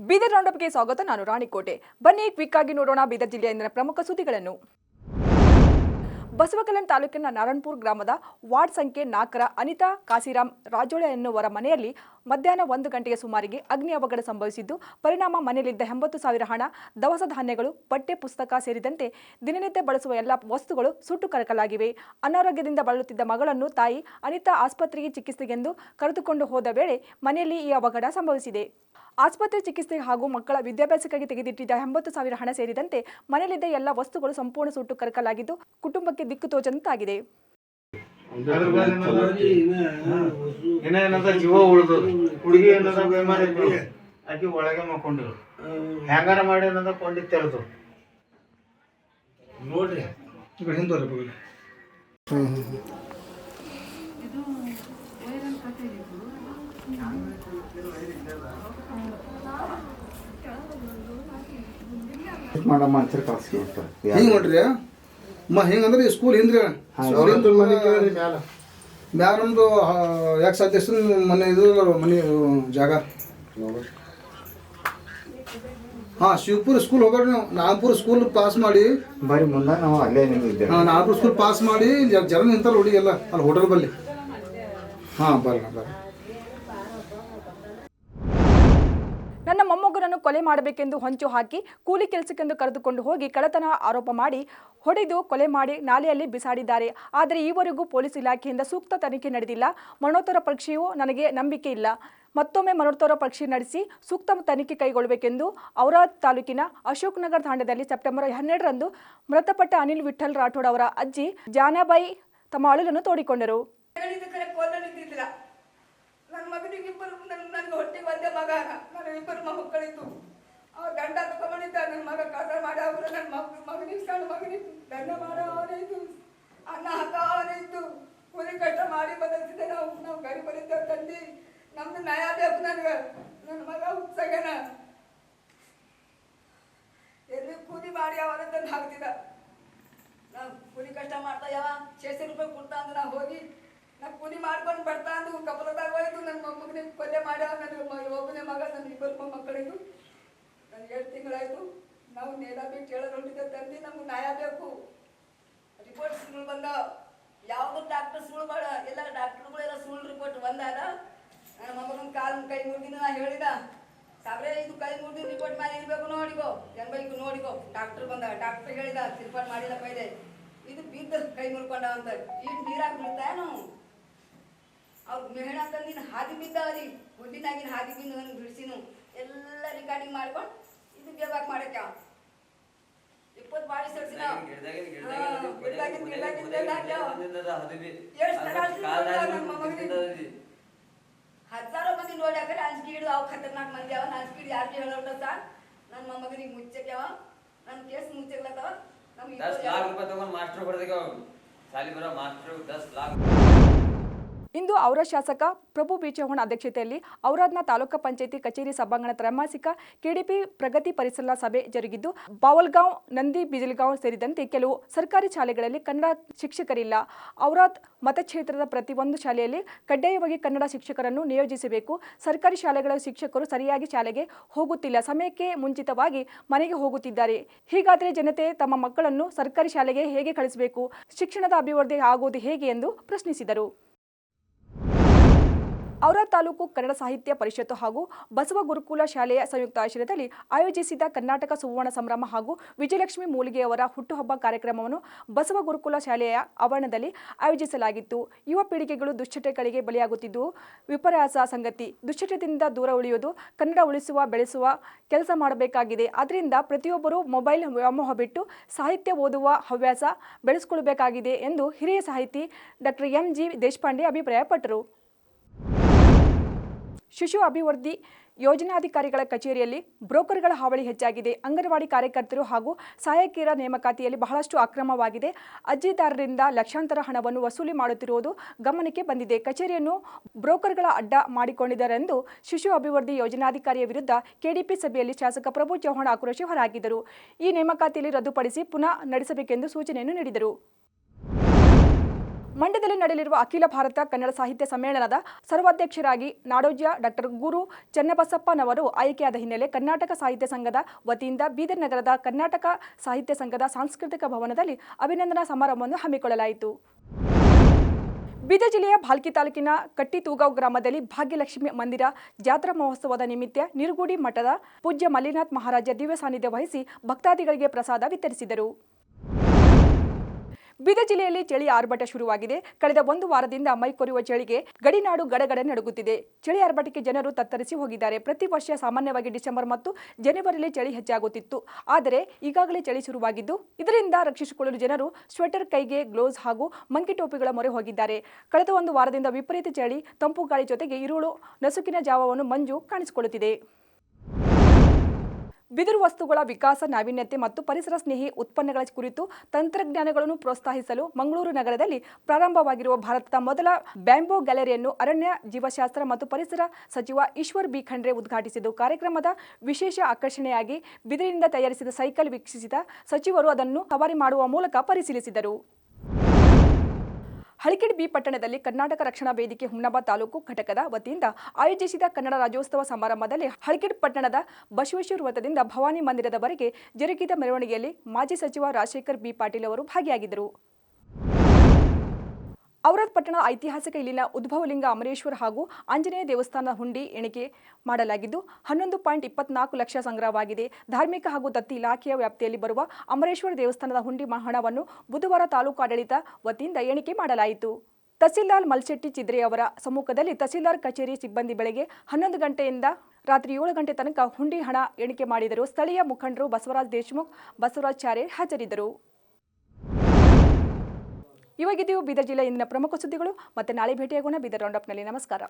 ಬೀದರ್ ರೌಂಡಪ್ಗೆ ಸ್ವಾಗತ. ನಾನು ರಾಣಿಕೋಟೆ. ಬನ್ನಿ ಕ್ವಿಕ್ ಆಗಿ ನೋಡೋಣ ಬೀದರ್ ಜಿಲ್ಲೆಯ ಇಂದಿನ ಪ್ರಮುಖ ಸುದ್ದಿಗಳನ್ನು. ಬಸವಕಲ್ಯಾಣ ತಾಲೂಕಿನ ನಾರಾಯಣಪುರ ಗ್ರಾಮದ ವಾರ್ಡ್ ಸಂಖ್ಯೆ 4ರ ಅನಿತಾ ಕಾಸಿರಾಮ್ ರಾಜೋಳೆ ಎನ್ನುವರ ಮನೆಯಲ್ಲಿ ಮಧ್ಯಾಹ್ನ 1 ಗಂಟೆಗೆ ಸುಮಾರಿಗೆ ಅಗ್ನಿ ಅವಘಡ ಸಂಭವಿಸಿದ್ದು, ಪರಿಣಾಮ ಮನೆಯಲ್ಲಿದ್ದ 80,000 ಹಣ, ದವಸ ಧಾನ್ಯಗಳು, ಪಠ್ಯ ಪುಸ್ತಕ ಸೇರಿದಂತೆ ದಿನನಿತ್ಯ ಬಳಸುವ ಎಲ್ಲ ವಸ್ತುಗಳು ಸುಟ್ಟು ಕರಕಲಾಗಿವೆ. ಅನಾರೋಗ್ಯದಿಂದ ಬಳಲುತ್ತಿದ್ದ ಮಗಳನ್ನು ತಾಯಿ ಅನಿತಾ ಆಸ್ಪತ್ರೆಗೆ ಚಿಕಿತ್ಸೆಗೆಂದು ಕರೆದುಕೊಂಡು ಹೋದ ವೇಳೆ ಮನೆಯಲ್ಲಿ ಈ ಅವಘಡ ಸಂಭವಿಸಿದೆ. ಆಸ್ಪತ್ರೆ ಚಿಕಿತ್ಸೆ ಹಾಗೂ ಮಕ್ಕಳ ವಿದ್ಯಾಭ್ಯಾಸಕ್ಕಾಗಿ ತೆಗೆದಿಟ್ಟಿದ್ದ 80,000 ಹಣ ಸೇರಿದಂತೆ ಮನೆಯಲ್ಲಿದ್ದ ಎಲ್ಲ ವಸ್ತುಗಳು ಸಂಪೂರ್ಣ ಸುಟ್ಟು ಕರಕಲಾಗಿದ್ದು, ಕುಟುಂಬಕ್ಕೆ ದಿಕ್ಕು ತೋಚದಂತಾಗಿದೆ. ಜೀವ ಉಳಿದು ಹುಡುಗಿ ಏನದ ಬೇಮಾರಿ ಆಕಿ ಒಳಗೆ ಮಕ್ಕೊಂಡಿರು ಹ್ಯಾಂಗಾರ ಮಾಡಿ ಏನದ ಕೊಂಡಿ ತೆರೆದು ನೋಡ್ರಿ ಹಿಂದೋರಿ ಹಿಂಗೆ ನೋಡ್ರಿ ಹಿಂಗಂದ್ರೆ ಸ್ಕೂಲ್ ಹಿಂದ್ರಿ ಮ್ಯಾಲ ನಮ್ದು ಯಾಕೆ ಸದಸ್ಯ ಮನೆ ಇದ್ರಲ್ಲ ಮನೆ ಜಾಗ. ಶಿವಪುರ ಸ್ಕೂಲ್ ಹೋಗೋರಿ ನಾವು. ನಾಗಪುರ ಸ್ಕೂಲ್ ಪಾಸ್ ಮಾಡಿ ಬರೀ ಮುಂದೆ ನಾವು ಅಲ್ಲೇ ನಾಗಪುರ ಸ್ಕೂಲ್ ಪಾಸ್ ಮಾಡಿ ಜನ ನಿಂತಲ್ಲ ಹುಡುಗಿಯಲ್ಲ ಅಲ್ಲಿ ಹೋಟೆಲ್ ಬಲ್ಲಿ. ಬರ್ರಿ ನನ್ನ ಮೊಮ್ಮಗನನ್ನು ಕೊಲೆ ಮಾಡಬೇಕೆಂದು ಹೊಂಚು ಹಾಕಿ ಕೂಲಿ ಕೆಲಸಕ್ಕೆಂದು ಕರೆದುಕೊಂಡು ಹೋಗಿ ಕಳ್ಳತನ ಆರೋಪ ಮಾಡಿ ಹೊಡೆದು ಕೊಲೆ ಮಾಡಿ ನಾಲೆಯಲ್ಲಿ ಬಿಸಾಡಿದ್ದಾರೆ. ಆದರೆ ಈವರೆಗೂ ಪೊಲೀಸ್ ಇಲಾಖೆಯಿಂದ ಸೂಕ್ತ ತನಿಖೆ ನಡೆದಿಲ್ಲ. ಮರಣೋತ್ತರ ಪರೀಕ್ಷೆಯೂ ನನಗೆ ನಂಬಿಕೆ ಇಲ್ಲ. ಮತ್ತೊಮ್ಮೆ ಮರಣೋತ್ತರ ಪರೀಕ್ಷೆ ನಡೆಸಿ ಸೂಕ್ತ ತನಿಖೆ ಕೈಗೊಳ್ಳಬೇಕೆಂದು ಔರಾದ್ ತಾಲೂಕಿನ ಅಶೋಕ್ ನಗರ ತಾಂಡದಲ್ಲಿ ಸೆಪ್ಟೆಂಬರ್ 12ರಂದು ಮೃತಪಟ್ಟ ಅನಿಲ್ ವಿಠಲ್ ರಾಠೋಡ್ ಅವರ ಅಜ್ಜಿ ಜಾನಾಬಾಯಿ ತಮ್ಮ ಅಳುಲನ್ನು ತೋಡಿಕೊಂಡರು. ನನ್ನ ಮಗನಿಗೆ ನನಗೆ ಹೊಟ್ಟೆಗೆ ಒಂದೇ ಮಗ, ನನ್ನ ಇಬ್ಬರು ಮಕ್ಕಳಿದ್ದು ಅವ್ರ ಗಂಡ ತಗೊಂಡಿದ್ದ. ನನ್ನ ಮಗ ಕಸ ಮಾಡಿ ಅವರು ನನ್ನ ಮಗನಿಗೆ ಸಣ್ಣ ಮಗನಿಗೆ ದಂಡ ಮಾಡೋನಿದ್ದು, ಅನ್ನ ಹಾಕೋನಿದ್ದು, ಕೂಲಿ ಕಷ್ಟ ಮಾಡಿ ಬದಲಿಸಿದೆ. ನಾವು ಗರಿ ಬರೀತೇವೆ ತಂದು ನಮ್ದು ನ್ಯಾಯ ಬೇಕು ನನಗೆ. ನನ್ನ ಮಗ ಹುಟ್ಸಾಗನ ಎಲ್ಲಿ ಕೂಲಿ ಮಾಡಿ ಅವರ ತಂದು ಹಾಕ್ತಿದ್ದ. ನಾವು ಕೂಲಿ ಕಷ್ಟ ಮಾಡ್ತಾ ಯಾವ 600 ರೂಪಾಯಿ ಕೊಡ್ತಾ ಅಂದ್ರೆ ನಾವು ಹೋಗಿ ನಾನು ಕೂಲಿ ಮಾಡ್ಕೊಂಡು ಬರ್ತಾ ಅಂದು ಕಪಲದಾಗ ಹೋಯ್ತು. ನನ್ನ ಮೊಮ್ಮಗನಿಗೆ ಕೊಲೆ ಮಾಡ್ಯಾವ. ನನಗೆ ಒಬ್ಬನೇ ಮಗ, ನನ್ನ ಇಬ್ಬರು ಮಕ್ಕಳಿದ್ದು. ನನಗೆ 7 ತಿಂಗಳಾಯಿತು. ನಾವು ನೇರ ಬಿಟ್ಟು ಹೇಳೋದು ಹೊಂಟಿದ್ದೆ ತಂದು ನಮ್ಗೆ ನ್ಯಾಯ ಬೇಕು. ರಿಪೋರ್ಟ್ ಸುಳ್ಳು ಬಂದ, ಯಾವುದು ಡಾಕ್ಟರ್ ಸುಳ್ಳು ಬೇಡ, ಎಲ್ಲ ಡಾಕ್ಟರ್ಗಳೆಲ್ಲ ಸುಳ್ಳು ರಿಪೋರ್ಟ್ ಬಂದಾಗ ನನ್ನ ಮೊಮ್ಮಗನ ಕಾಲು ಕೈ ಮುರಿದಿನ ನಾ ಹೇಳಿದ, ಸಾಬ್ರೆ ಇದು ಕೈ ಮುರಿದು ರಿಪೋರ್ಟ್ ಮಾಡಿ ಇರಬೇಕು, ನೋಡಿಕೋ ಹೆಂಗೈಕು ನೋಡಿಕೋ. ಡಾಕ್ಟರ್ ಬಂದ, ಡಾಕ್ಟರ್ ಹೇಳಿದ ರಿಪೋರ್ಟ್ ಮಾಡಿಲ್ಲಪ್ಪ ಇದೆ, ಇದು ಬಿದ್ದ ಕೈ ಮುರ್ಕೊಂಡ ಅಂತ. ಈಗ ನೀರಾಗಿ ಬೀಳ್ತಾನು ಅವ್ರು ಮೆಹಣ ತಂದಿನ ಹಾದಿ ಬಿದ್ದ ಅಲ್ಲಿ ಗುಡ್ಡಿನಾಗಿನ ಹಾದಿ ಬಿದ್ದು ನನಗೆ ಬಿಡಿಸಿನು ಎಲ್ಲ ರಿಕಾರ್ಡಿಂಗ್ ಮಾಡ್ಕೊಂಡು ಇದು ಬೇಬಾಕ್ ಮಾಡಕ್ಕೆ 20 ಬಾಡಿ ಸಡ್ಸಿನ ಹತ್ತಾರು ಮಂದಿ ನೋಡ್ಯಾಕ್ರೆ ಅಂಜಿಕೆ ಹಿಡಿದು ಅವು ಖತರ್ನಾಕ್ ಮಂದಿ ಅವ. ಅಂಜಿಕೆ ಹಿಡಿದು ಯಾರಿಗೆ ಹೇಳೋಟ ಸರ್ ನನ್ನ ಮೊಮ್ಮಗನಿಗೆ ಮುಚ್ಚಕ್ಯಾವ, ನನ್ನ ಕೇಸ್ ಮುಚ್ಚಕ್ಲತ್ತವ. ನಮ್ಗೆ 10 लाख रुपए ತಗೊಂಡು ಮಾಸ್ಟರ್ ಹೊಡೆದಕ್ಕೆ ಸಾಲಿ ಬರೋ ಮಾಸ್ಟರ್ 10 लाख. ಇಂದು ಔರಾದ್ ಶಾಸಕ ಪ್ರಭು ಬಿ ಚೌಹಾಣ್ ಅಧ್ಯಕ್ಷತೆಯಲ್ಲಿ ಔರಾದ್ನ ತಾಲೂಕು ಪಂಚಾಯಿತಿ ಕಚೇರಿ ಸಭಾಂಗಣ ತ್ರೈಮಾಸಿಕ ಕೆಡಿಪಿ ಪ್ರಗತಿ ಪರಿಶೀಲನಾ ಸಭೆ ಜರುಗಿದ್ದು, ಬಾವಲ್ಗಾಂವ್, ನಂದಿ ಬಿಜಲ್ಗಾಂವ್ ಸೇರಿದಂತೆ ಕೆಲವು ಸರ್ಕಾರಿ ಶಾಲೆಗಳಲ್ಲಿ ಕನ್ನಡ ಶಿಕ್ಷಕರಿಲ್ಲ. ಔರಾದ್ ಮತಕ್ಷೇತ್ರದ ಪ್ರತಿಯೊಂದು ಶಾಲೆಯಲ್ಲಿ ಕಡ್ಡಾಯವಾಗಿ ಕನ್ನಡ ಶಿಕ್ಷಕರನ್ನು ನಿಯೋಜಿಸಬೇಕು. ಸರ್ಕಾರಿ ಶಾಲೆಗಳ ಶಿಕ್ಷಕರು ಸರಿಯಾಗಿ ಶಾಲೆಗೆ ಹೋಗುತ್ತಿಲ್ಲ, ಸಮಯಕ್ಕೆ ಮುಂಚಿತವಾಗಿ ಮನೆಗೆ ಹೋಗುತ್ತಿದ್ದಾರೆ. ಹೀಗಾದರೆ ಜನತೆ ತಮ್ಮ ಮಕ್ಕಳನ್ನು ಸರ್ಕಾರಿ ಶಾಲೆಗೆ ಹೇಗೆ ಕಳಿಸಬೇಕು? ಶಿಕ್ಷಣದ ಅಭಿವೃದ್ಧಿ ಆಗುವುದು ಹೇಗೆ ಎಂದು ಪ್ರಶ್ನಿಸಿದರು. ಔರಾದ್ ತಾಲೂಕು ಕನ್ನಡ ಸಾಹಿತ್ಯ ಪರಿಷತ್ತು ಹಾಗೂ ಬಸವ ಗುರುಕುಲ ಶಾಲೆಯ ಸಂಯುಕ್ತ ಆಶ್ರಯದಲ್ಲಿ ಆಯೋಜಿಸಿದ ಕರ್ನಾಟಕ ಸುವರ್ಣ ಸಂಭ್ರಮ ಹಾಗೂ ವಿಜಯಲಕ್ಷ್ಮಿ ಮೂಲಿಗೆಯವರ ಹುಟ್ಟುಹಬ್ಬ ಕಾರ್ಯಕ್ರಮವನ್ನು ಬಸವ ಗುರುಕುಲ ಶಾಲೆಯ ಆವರಣದಲ್ಲಿ ಆಯೋಜಿಸಲಾಗಿತ್ತು. ಯುವ ಪೀಳಿಗೆಗಳು ದುಶ್ಚಟಗಳಿಗೆ ಬಲಿಯಾಗುತ್ತಿದ್ದು ವಿಪರ್ಯಾಸ ಸಂಗತಿ. ದುಶ್ಚಟದಿಂದ ದೂರ ಉಳಿಯುವುದು, ಕನ್ನಡ ಉಳಿಸುವ ಬೆಳೆಸುವ ಕೆಲಸ ಮಾಡಬೇಕಾಗಿದೆ. ಆದ್ದರಿಂದ ಪ್ರತಿಯೊಬ್ಬರೂ ಮೊಬೈಲ್ ವ್ಯಾಮೋಹ ಬಿಟ್ಟು ಸಾಹಿತ್ಯ ಓದುವ ಹವ್ಯಾಸ ಬೆಳೆಸಿಕೊಳ್ಳಬೇಕಾಗಿದೆ ಎಂದು ಹಿರಿಯ ಸಾಹಿತಿ ಡಾಕ್ಟರ್ ಎಂ.ಜಿ. ದೇಶಪಾಂಡೆ ಅಭಿಪ್ರಾಯಪಟ್ಟರು. ಶಿಶು ಅಭಿವೃದ್ಧಿ ಯೋಜನಾಧಿಕಾರಿಗಳ ಕಚೇರಿಯಲ್ಲಿ ಬ್ರೋಕರ್ಗಳ ಹಾವಳಿ ಹೆಚ್ಚಾಗಿದೆ. ಅಂಗನವಾಡಿ ಕಾರ್ಯಕರ್ತರು ಹಾಗೂ ಸಹಾಯಕಿಯರ ನೇಮಕಾತಿಯಲ್ಲಿ ಬಹಳಷ್ಟು ಅಕ್ರಮವಾಗಿದೆ. ಅರ್ಜಿದಾರರಿಂದ ಲಕ್ಷಾಂತರ ಹಣವನ್ನು ವಸೂಲಿ ಮಾಡುತ್ತಿರುವುದು ಗಮನಕ್ಕೆ ಬಂದಿದೆ. ಕಚೇರಿಯನ್ನು ಬ್ರೋಕರ್ಗಳ ಅಡ್ಡ ಮಾಡಿಕೊಂಡಿದ್ದಾರೆಂದು ಶಿಶು ಅಭಿವೃದ್ಧಿ ಯೋಜನಾಧಿಕಾರಿಯ ವಿರುದ್ಧ ಕೆಡಿಪಿ ಸಭೆಯಲ್ಲಿ ಶಾಸಕ ಪ್ರಭು ಚೌಹಾಣ್ ಆಕ್ರೋಶ ಹೊರಹಾಕಿದರು. ಈ ನೇಮಕಾತಿಯಲ್ಲಿ ರದ್ದುಪಡಿಸಿ ಪುನಃ ನಡೆಸಬೇಕೆಂದು ಸೂಚನೆಯನ್ನು ನೀಡಿದರು. ಮಂಡ್ಯದಲ್ಲಿ ನಡೆಯಲಿರುವ ಅಖಿಲ ಭಾರತ ಕನ್ನಡ ಸಾಹಿತ್ಯ ಸಮ್ಮೇಳನದ ಸರ್ವಾಧ್ಯಕ್ಷರಾಗಿ ನಾಡೋಜ ಡಾಕ್ಟರ್ ಗುರು ಚನ್ನಬಸಪ್ಪನವರು ಆಯ್ಕೆಯಾದ ಹಿನ್ನೆಲೆ ಕರ್ನಾಟಕ ಸಾಹಿತ್ಯ ಸಂಘದ ವತಿಯಿಂದ ಬೀದರ್ ನಗರದ ಕರ್ನಾಟಕ ಸಾಹಿತ್ಯ ಸಂಘದ ಸಾಂಸ್ಕೃತಿಕ ಭವನದಲ್ಲಿ ಅಭಿನಂದನಾ ಸಮಾರಂಭವನ್ನು ಹಮ್ಮಿಕೊಳ್ಳಲಾಯಿತು. ಬೀದರ್ ಜಿಲ್ಲೆಯ ಭಾಲ್ಕಿ ತಾಲೂಕಿನ ಕಟ್ಟಿತೂಗಾಂವ್ ಗ್ರಾಮದಲ್ಲಿ ಭಾಗ್ಯಲಕ್ಷ್ಮಿ ಮಂದಿರ ಜಾತ್ರಾ ಮಹೋತ್ಸವದ ನಿಮಿತ್ತ ನಿರುಗುಡಿ ಮಠದ ಪೂಜ್ಯ ಮಲ್ಲಿನಾಥ್ ಮಹಾರಾಜ ದಿವ್ಯ ಸಾನ್ನಿಧ್ಯ ವಹಿಸಿ ಭಕ್ತಾದಿಗಳಿಗೆ ಪ್ರಸಾದ ವಿತರಿಸಿದರು. ಬೀದರ್ ಜಿಲ್ಲೆಯಲ್ಲಿ ಚಳಿ ಆರ್ಭಟ ಶುರುವಾಗಿದೆ. ಕಳೆದ ಒಂದು ವಾರದಿಂದ ಮೈ ಕೊರೆಯುವ ಚಳಿಗೆ ಗಡಿನಾಡು ಗಡಗಡ ನಡುಗುತ್ತಿದೆ. ಚಳಿ ಆರ್ಭಟಕ್ಕೆ ಜನರು ತತ್ತರಿಸಿ ಹೋಗಿದ್ದಾರೆ. ಪ್ರತಿ ವರ್ಷ ಸಾಮಾನ್ಯವಾಗಿ ಡಿಸೆಂಬರ್ ಮತ್ತು ಜನವರಿಯಲ್ಲಿ ಚಳಿ ಹೆಚ್ಚಾಗುತ್ತಿತ್ತು. ಆದರೆ ಈಗಾಗಲೇ ಚಳಿ ಶುರುವಾಗಿದ್ದು ಇದರಿಂದ ರಕ್ಷಿಸಿಕೊಳ್ಳಲು ಜನರು ಸ್ವೆಟರ್, ಕೈಗೆ ಗ್ಲೌಸ್ ಹಾಗೂ ಮಂಕಿ ಟೋಪಿಗಳ ಮೊರೆ ಹೋಗಿದ್ದಾರೆ. ಕಳೆದ ಒಂದು ವಾರದಿಂದ ವಿಪರೀತ ಚಳಿ, ತಂಪು ಗಾಳಿ ಜೊತೆಗೆ ಇರುಳು, ನಸುಕಿನ ಜಾವವನ್ನು ಮಂಜು ಕಾಣಿಸಿಕೊಳ್ಳುತ್ತಿದೆ. ಬಿದಿರು ವಸ್ತುಗಳ ವಿಕಾಸ, ನಾವೀನ್ಯತೆ ಮತ್ತು ಪರಿಸರ ಸ್ನೇಹಿ ಉತ್ಪನ್ನಗಳ ಕುರಿತು ತಂತ್ರಜ್ಞಾನಗಳನ್ನು ಪ್ರೋತ್ಸಾಹಿಸಲು ಮಂಗಳೂರು ನಗರದಲ್ಲಿ ಪ್ರಾರಂಭವಾಗಿರುವ ಭಾರತದ ಮೊದಲ ಬ್ಯಾಂಬೋ ಗ್ಯಾಲರಿಯನ್ನು ಅರಣ್ಯ, ಜೀವಶಾಸ್ತ್ರ ಮತ್ತು ಪರಿಸರ ಸಚಿವ ಈಶ್ವರ್ ಬಿ ಖಂಡ್ರೆ ಉದ್ಘಾಟಿಸಿದ್ದು, ಕಾರ್ಯಕ್ರಮದ ವಿಶೇಷ ಆಕರ್ಷಣೆಯಾಗಿ ಬಿದಿರಿನಿಂದ ತಯಾರಿಸಿದ ಸೈಕಲ್ ವೀಕ್ಷಿಸಿದ ಸಚಿವರು ಅದನ್ನು ಸವಾರಿ ಮಾಡುವ ಮೂಲಕ ಪರಿಶೀಲಿಸಿದರು. ಹಳಿಕೆಡ್ ಬಿ ಪಟ್ಟಣದಲ್ಲಿ ಕರ್ನಾಟಕ ರಕ್ಷಣಾ ವೇದಿಕೆ ಹುಮ್ನಾಬಾದ್ ತಾಲೂಕು ಘಟಕದ ವತಿಯಿಂದ ಆಯೋಜಿಸಿದ ಕನ್ನಡ ರಾಜ್ಯೋತ್ಸವ ಸಮಾರಂಭದಲ್ಲಿ ಹಳಿಕೆಡ್ ಪಟ್ಟಣದ ಬಸವೇಶ್ವರ ವೃತ್ತದಿಂದ ಭವಾನಿ ಮಂದಿರದವರೆಗೆ ಜರುಗಿದ ಮೆರವಣಿಗೆಯಲ್ಲಿ ಮಾಜಿ ಸಚಿವ ರಾಜಶೇಖರ್ ಬಿ ಪಾಟೀಲ್ ಅವರು ಭಾಗಿಯಾಗಿದ್ದರು. ಔರಾದ್ ಪಟ್ಟಣ ಐತಿಹಾಸಿಕ ಇಲ್ಲಿನ ಉದ್ಭವಲಿಂಗ ಅಮರೇಶ್ವರ ಹಾಗೂ ಆಂಜನೇಯ ದೇವಸ್ಥಾನದ ಹುಂಡಿ ಎಣಿಕೆ ಮಾಡಲಾಗಿದ್ದು 11.24 ಲಕ್ಷ ಸಂಗ್ರಹವಾಗಿದೆ. ಧಾರ್ಮಿಕ ಹಾಗೂ ದತ್ತಿ ಇಲಾಖೆಯ ವ್ಯಾಪ್ತಿಯಲ್ಲಿ ಬರುವ ಅಮರೇಶ್ವರ ದೇವಸ್ಥಾನದ ಹುಂಡಿ ಹಣವನ್ನು ಬುಧವಾರ ತಾಲೂಕು ಆಡಳಿತ ವತಿಯಿಂದ ಎಣಿಕೆ ಮಾಡಲಾಯಿತು. ತಹಸೀಲ್ದಾರ್ ಮಲ್ಶೆಟ್ಟಿ ಚಿದ್ರೆ ಅವರ ಸಮ್ಮುಖದಲ್ಲಿ ತಹಸೀಲ್ದಾರ್ ಕಚೇರಿ ಸಿಬ್ಬಂದಿ ಬೆಳಗ್ಗೆ 11 ಗಂಟೆಯಿಂದ ರಾತ್ರಿ 7 ಗಂಟೆ ತನಕ ಹುಂಡಿ ಹಣ ಎಣಿಕೆ ಮಾಡಿದರು. ಸ್ಥಳೀಯ ಮುಖಂಡರು ಬಸವರಾಜ್ ದೇಶಮುಖ್, ಬಸವರಾಜ್ ಚಾರೆ ಹಾಜರಿದ್ದರು. ಇವಾಗಿದೆಯೂ ಬೀದರ್ ಜಿಲ್ಲೆಯ ಇಂದಿನ ಪ್ರಮುಖ ಸುದ್ದಿಗಳು. ಮತ್ತೆ ನಾಳೆ ಭೇಟಿಯಾಗೋಣ ಬೀದರ್ ರೌಂಡಪ್ನಲ್ಲಿ. ನಮಸ್ಕಾರ.